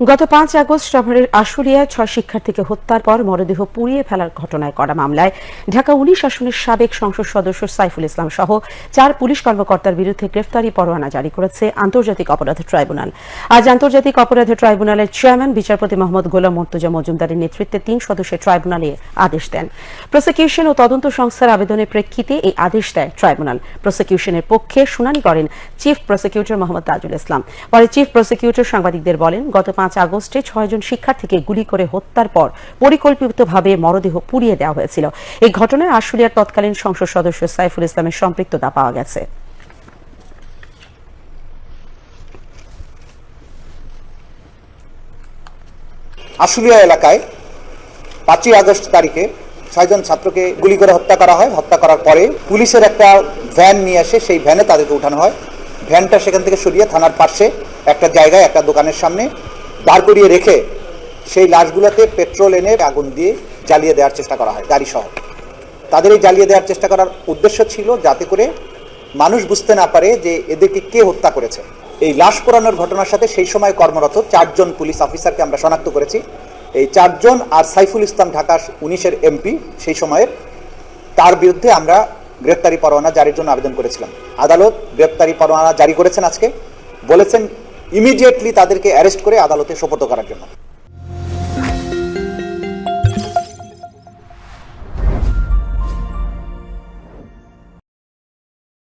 গত 5 আগস্ট শহরের আশুলিয়ায় 6 শিক্ষার্থীকে হত্যার পর মরদেহ পুড়িয়ে ফেলার ঘটনায় করা মামলায় ঢাকা 19 আসনের সাবেক সংসদ সদস্য সাইফুল ইসলাম সহ 4 পুলিশ কর্মকর্তার বিরুদ্ধে গ্রেফতারি পরোয়ানা জারি করেছে আন্তর্জাতিক অপরাধ ট্রাইব্যুনাল। আজ আন্তর্জাতিক অপরাধ ট্রাইব্যুনালের চেয়ারম্যান বিচারপতি মোহাম্মদ গোলাম মুর্তজা মজুমদারের নেতৃত্বে 3 সদস্যের ট্রাইব্যুনালে আদেশ দেন। প্রসিকিউশন ও তদন্ত সংস্থার আবেদনের প্রেক্ষিতে এই আদেশ দেয় ট্রাইব্যুনাল। প্রসিকিউশনের পক্ষে শুনানি করেন চিফ প্রসিকিউটর মোহাম্মদ তাজুল ইসলাম। পরে চিফ প্রসিকিউটর সাংবাদিকদের বলেন, গত 5 আগস্টে 6 জন শিক্ষার্থীকে গুলি করে হত্যার পর পরিকল্পিতভাবে মরদেহ পুড়িয়ে দেওয়া হয়েছিল। এই ঘটনায় আশুলিয়ার তৎকালীন সংসদ সদস্য সাইফুল ইসলামের সম্পৃক্ততা পাওয়া গেছে। আশুলিয়া এলাকায় 5 আগস্ট তারিখে 6 জন ছাত্রকে গুলি করে হত্যা করা হয়। হত্যা করার পরে পুলিশের একটা ভ্যান নিয়ে আসে, সেই ভ্যানে তাদেরকে উঠানো হয়। ভ্যানটা সেখান থেকে সরিয়ে থানার পাশে একটা জায়গায় একটা দোকানের সামনে দাঁড় করিয়ে রেখে সেই লাশগুলোতে পেট্রোল এনে আগুন দিয়ে জ্বালিয়ে দেওয়ার চেষ্টা করা হয় গাড়ি সহ। তাদের এই জ্বালিয়ে দেওয়ার চেষ্টা করার উদ্দেশ্য ছিল যাতে করে মানুষ বুঝতে না পারে যে এদেরকে কে হত্যা করেছে। এই লাশ পোড়ানোর ঘটনার সাথে সেই সময় কর্মরত 4 জন পুলিশ অফিসারকে আমরা শনাক্ত করেছি। এই 4 জন আর সাইফুল ইসলাম ঢাকা 19-এর এমপি সেই সময়ের, তার বিরুদ্ধে আমরা গ্রেপ্তারি পরোয়ানা জারির জন্য আবেদন করেছিলাম। আদালত গ্রেপ্তারি পরোয়ানা জারি করেছেন আজকে, বলেছেন ইমিডিয়েটলি তাদেরকে অ্যারেস্ট করে আদালতে সোপর্দ করার জন্য।